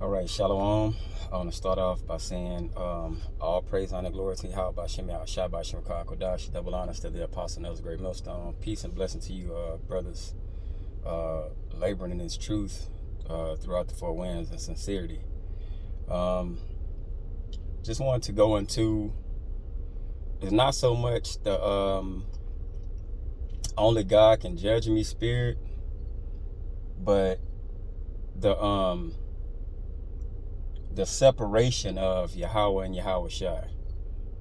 All right, Shalom. I want to start off by saying all praise, honor, glory to Yahweh Bashem Yahushua Bashem Kodash. Double honors to the apostle Nel's great millstone. Peace and blessing to you, brothers, laboring in His truth throughout the four winds and sincerity. Just wanted to go into, it's not so much the only God can judge me spirit, but the separation of Yahweh and Yahweh Shai,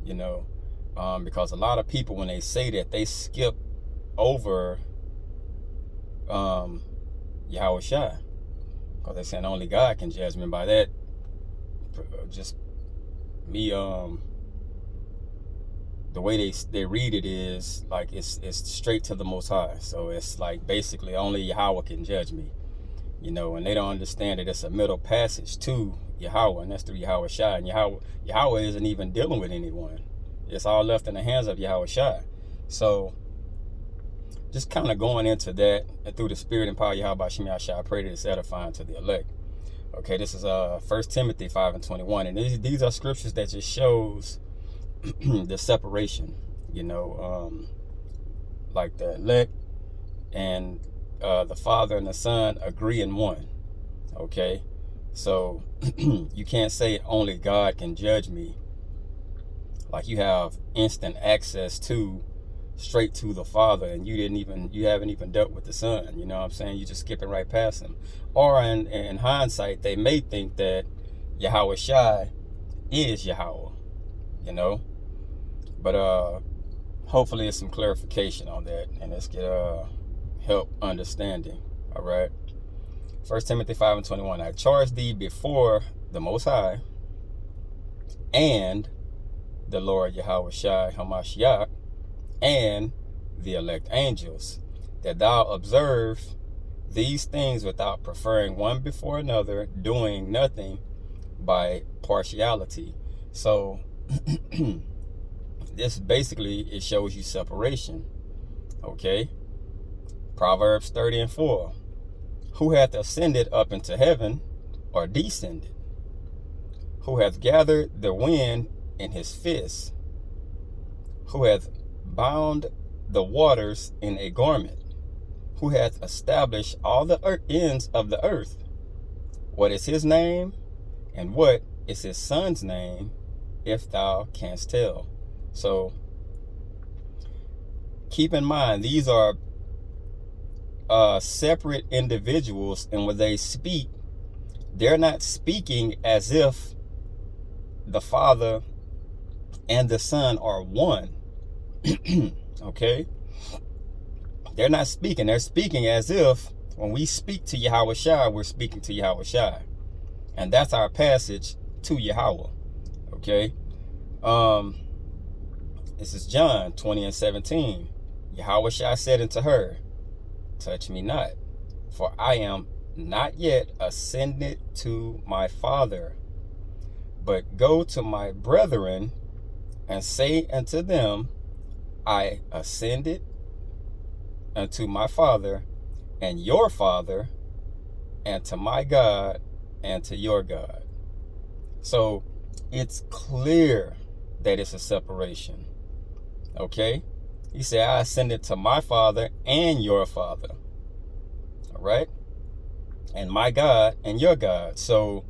because a lot of people, when they say that, they skip over Yahweh Shai, because they're saying only God can judge me. By that, just me, the way they read it is like it's straight to the Most High. So it's like basically only Yahweh can judge me, and they don't understand that it's a middle passage to Yahweh, and that's through Yahweh Shai. And Yahweh isn't even dealing with anyone. It's all left in the hands of Yahweh Shai. So just kind of going into that, and through the spirit and power of Yahweh Bashem Yahushua, I pray that it's edifying to the elect. Okay, this is 1 Timothy 5:21, and these are scriptures that just shows the separation, like the elect and the Father and the Son agree in one. Okay, so you can't say only God can judge me, like you have instant access to straight to the Father, and you haven't even dealt with the Son. You know what I'm saying? You just skipping right past him. Or in hindsight, they may think that Yahweh Shai is Yahweh, but hopefully it's some clarification on that, and let's get help understanding. All right. 1 Timothy 5:21. I charge thee before the Most High and the Lord Yahweh Shai Hamashiach and the elect angels, that thou observe these things without preferring one before another, doing nothing by partiality. So this basically, it shows you separation. Okay. Proverbs 30:4. Who hath ascended up into heaven, or descended? Who hath gathered the wind in his fist? Who hath bound the waters in a garment? Who hath established all the ends of the earth? What is his name? And what is his son's name, if thou canst tell? So keep in mind, these are separate individuals, and when they speak, they're not speaking as if the Father and the Son are one. Okay, they're not speaking. They're speaking as if when we speak to Yahweh Shai, we're speaking to Yahweh Shai, and that's our passage to Yahweh. Okay, this is John 20:17. Yahweh Shai said unto her, touch me not, for I am not yet ascended to my Father, but go to my brethren and say unto them, I ascended unto my Father and your Father, and to my God and to your God. So it's clear that it's a separation. Okay, he said, I ascended to my Father and your Father. All right, and my God and your God. So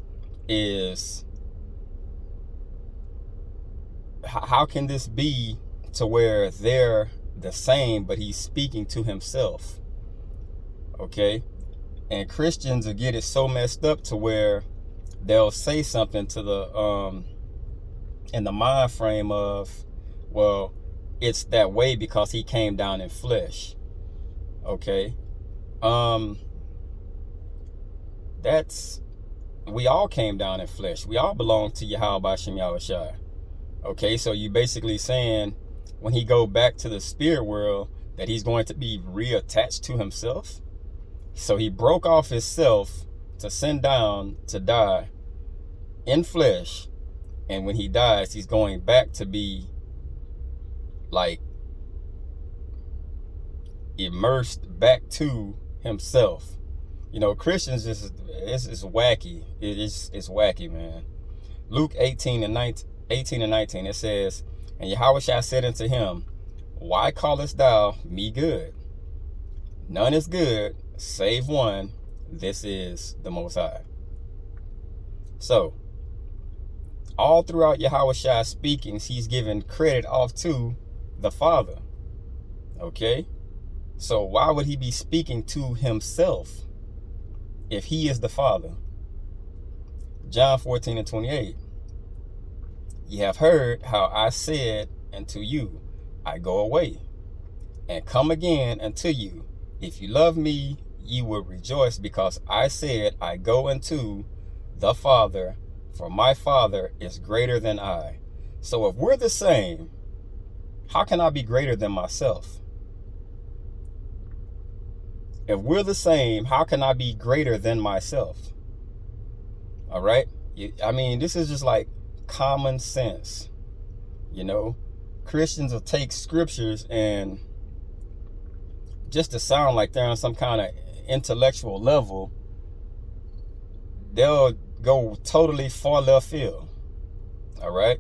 how can this be to where they're the same, but he's speaking to himself? Okay, and Christians will get it so messed up to where they'll say something to the in the mind frame of, well, it's that way because he came down in flesh. Okay, we all came down in flesh. We all belong to Yahweh Bashem Yahushua. Okay, so you basically saying when he go back to the spirit world that he's going to be reattached to himself. So he broke off himself to send down to die in flesh, and when he dies, he's going back to be like immersed back to himself. Christians it's wacky. It's wacky, man. Luke 18 and 19, it says, and Yahushua said unto him, why callest thou me good? None is good save one, this is the Most High. So, all throughout Yahushua's speakings, he's giving credit off to the Father. Okay? So why would he be speaking to himself if he is the Father? John 14 and 28. Ye have heard how I said unto you, I go away, and come again unto you. If you love me, ye will rejoice, because I said, I go unto the Father, for my Father is greater than I. So if we're the same, how can I be greater than myself? If we're the same, how can I be greater than myself? All right? I mean, this is just like common sense. Christians will take scriptures and just to sound like they're on some kind of intellectual level, they'll go totally far left field. All right?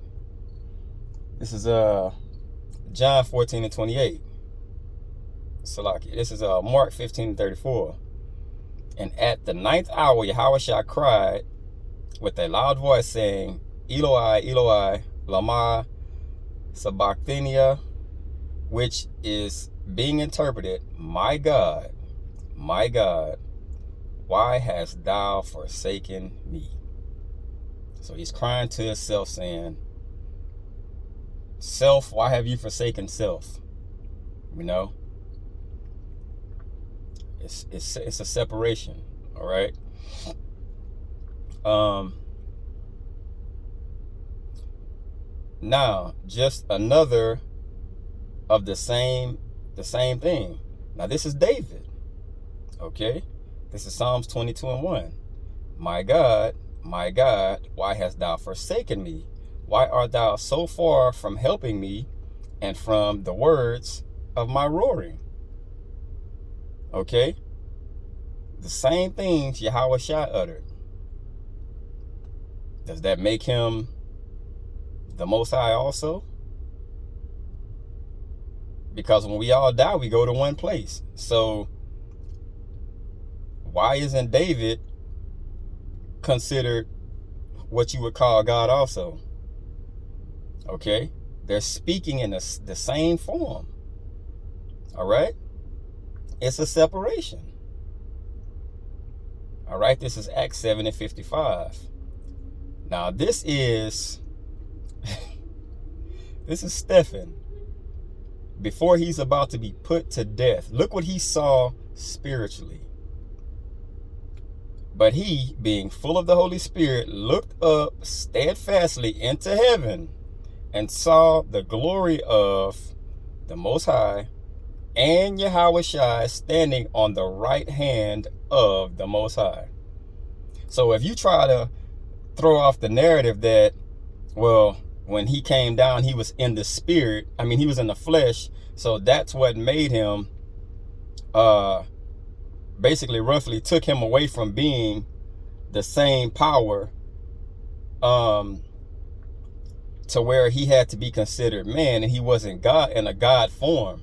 This is John 14 and 28. Salaki. This is Mark 15 and 34. And at the 9th hour, Yahushua cried with a loud voice, saying, Eloi, Eloi, lama sabachthani, which is being interpreted, my God, why hast thou forsaken me? So he's crying to himself, saying, self, why have you forsaken self? It's a separation. All right. Now, just another of the same thing. Now, this is David. Okay. This is Psalms 22 and 1. My God, why hast thou forsaken me? Why art thou so far from helping me and from the words of my roaring? Okay? The same things Yahushua uttered. Does that make him the Most High also? Because when we all die, we go to one place. So why isn't David considered what you would call God also? Okay? They're speaking in the same form. All right? It's a separation. All right? This is Acts 7 and 55. Now, this is Stephen before he's about to be put to death. Look what he saw spiritually. But he, being full of the Holy Spirit, looked up steadfastly into heaven and saw the glory of the Most High and Yahushua standing on the right hand of the Most High. So if you try to throw off the narrative that, well, when he came down, he was in the spirit. I mean, he was in the flesh. So that's what made him, basically roughly took him away from being the same power, to where he had to be considered man and he wasn't God in a God form.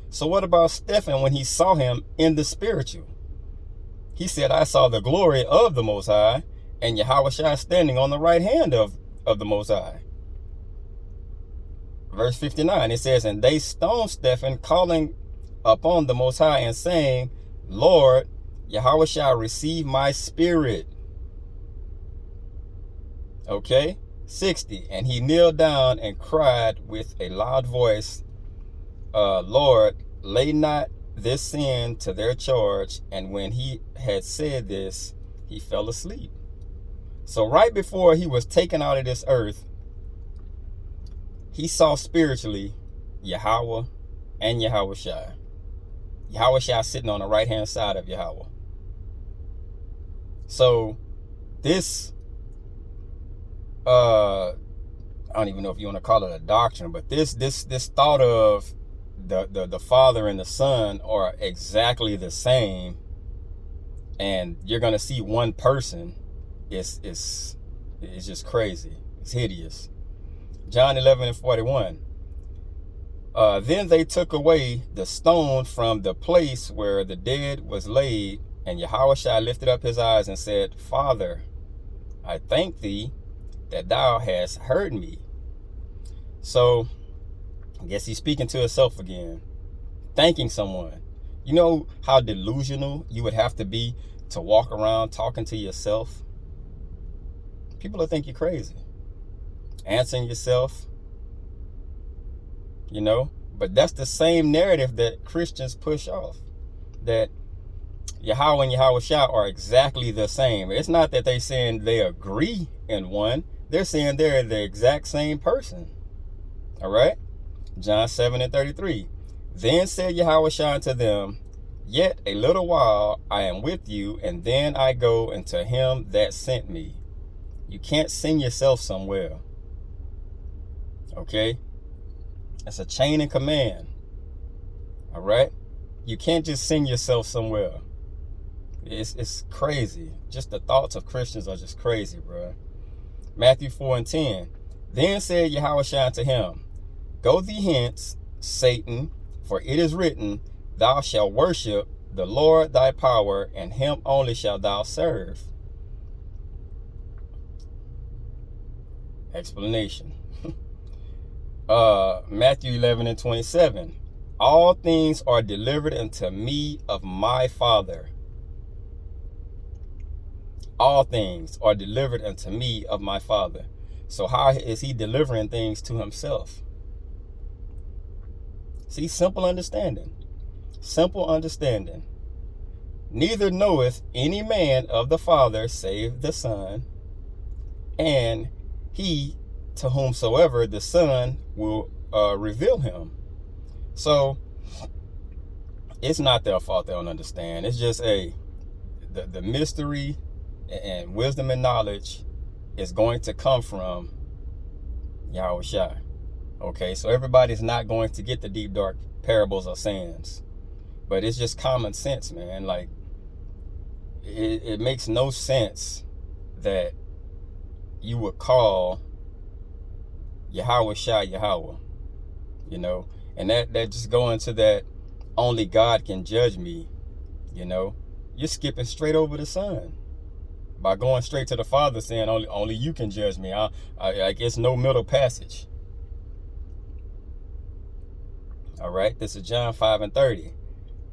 So what about Stephen when he saw him in the spiritual? He said, I saw the glory of the Most High and Yahushua standing on the right hand of the Most High. Verse 59, it says, and they stoned Stephen, calling upon the Most High and saying, Lord, Yahushua, receive my spirit. Okay, 60, and he kneeled down and cried with a loud voice, Lord, lay not this sin to their charge. And when he had said this, he fell asleep. So right before he was taken out of this earth, he saw spiritually Yahweh and Yahushua. Yahushua sitting on the right hand side of Yahweh. So this, I don't even know if you want to call it a doctrine, but this thought of the Father and the Son are exactly the same and you're going to see one person, it's just crazy. It's hideous. John 11:41. Then they took away the stone from the place where the dead was laid, and Yahushua lifted up his eyes and said, Father, I thank thee that thou hast heard me. So I guess he's speaking to himself again, thanking someone. You know how delusional you would have to be to walk around talking to yourself? People will think you're crazy. Answering yourself, you know? But that's the same narrative that Christians push off. That Yahweh and Yahushua are exactly the same. It's not that they're saying they agree in one. They're saying they're the exact same person. All right? John 7:33. Then said Yahushua unto them, Yet a little while I am with you, and then I go unto him that sent me. You can't send yourself somewhere. Okay? That's a chain of command. All right? You can't just send yourself somewhere. It's crazy. Just the thoughts of Christians are just crazy, bro. Matthew 4:10. Then said Yahushua unto him, Go thee hence, Satan, for it is written, Thou shalt worship the Lord thy power, and him only shalt thou serve. Explanation. Matthew 11:27. All things are delivered unto me of my Father. All things are delivered unto me of my Father. So how is he delivering things to himself? See, simple understanding. Simple understanding. Neither knoweth any man of the Father save the Son, and he to whomsoever the Son will reveal him. So it's not their fault they don't understand. It's just the mystery and wisdom and knowledge is going to come from Yahushua. Okay, so everybody's not going to get the deep, dark parables or sayings. But it's just common sense, man. Like, it makes no sense that you would call Yahushua Yahweh, you know? And that just go into that only God can judge me, you know? You're skipping straight over the Son by going straight to the Father, saying only you can judge me. I guess no middle passage. All right, this is John 5:30.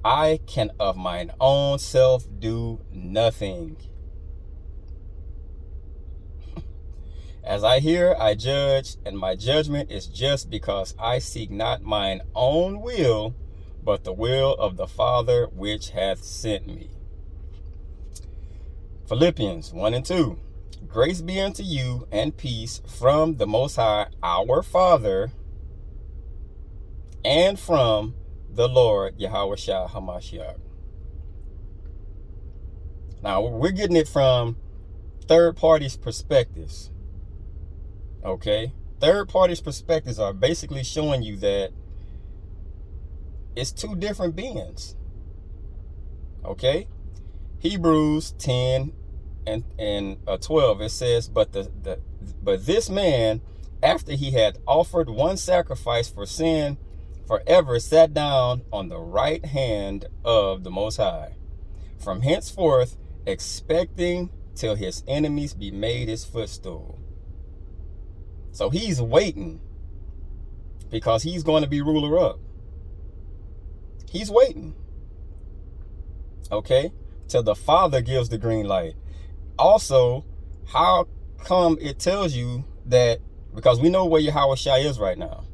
I can of mine own self do nothing. As I hear, I judge, and my judgment is just, because I seek not mine own will, but the will of the Father which hath sent me. Philippians 1:2. Grace be unto you and peace from the Most High, our Father, and from the Lord Yahushua HaMashiach. Now, we're getting it from third parties' perspectives. Okay? Third parties' perspectives are basically showing you that it's two different beings. Okay? Hebrews 10 and 12, it says, but this man, after he had offered one sacrifice for sin forever, sat down on the right hand of the Most High, from henceforth expecting till his enemies be made his footstool. So he's waiting, because he's going to be ruler up. He's waiting. Okay? Till the Father gives the green light. Also, how come it tells you that, because we know where Yahushua is right now.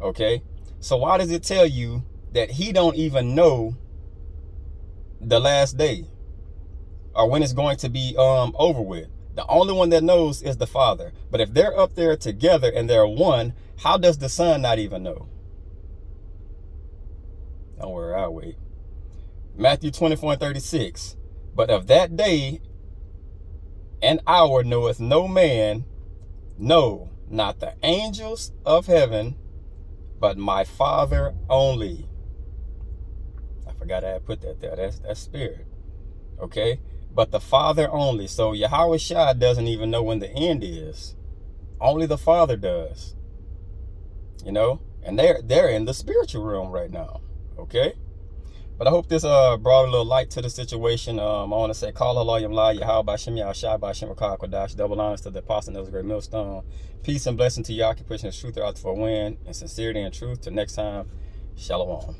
Okay? So why does it tell you that he don't even know the last day or when it's going to be over with? The only one that knows is the Father. But if they're up there together and they're one, how does the Son not even know? Don't worry, I'll wait. Matthew 24:36. But of that day and hour knoweth no man, no, not the angels of heaven, but my Father only. I forgot I had put that there. That's spirit. Okay? But the Father only. So Yahweh Shai doesn't even know when the end is. Only the Father does. You know? And they're in the spiritual realm right now. Okay? But I hope this brought a little light to the situation. I want to say, call Allah Yamla, Yahweh Bashem Yahshai Bashem Rakah Kodash. Double honors to the apostle of the great millstone. Peace and blessing to y'all. Keep pushing the truth out for a win. And sincerity and truth. Till next time, Shalom.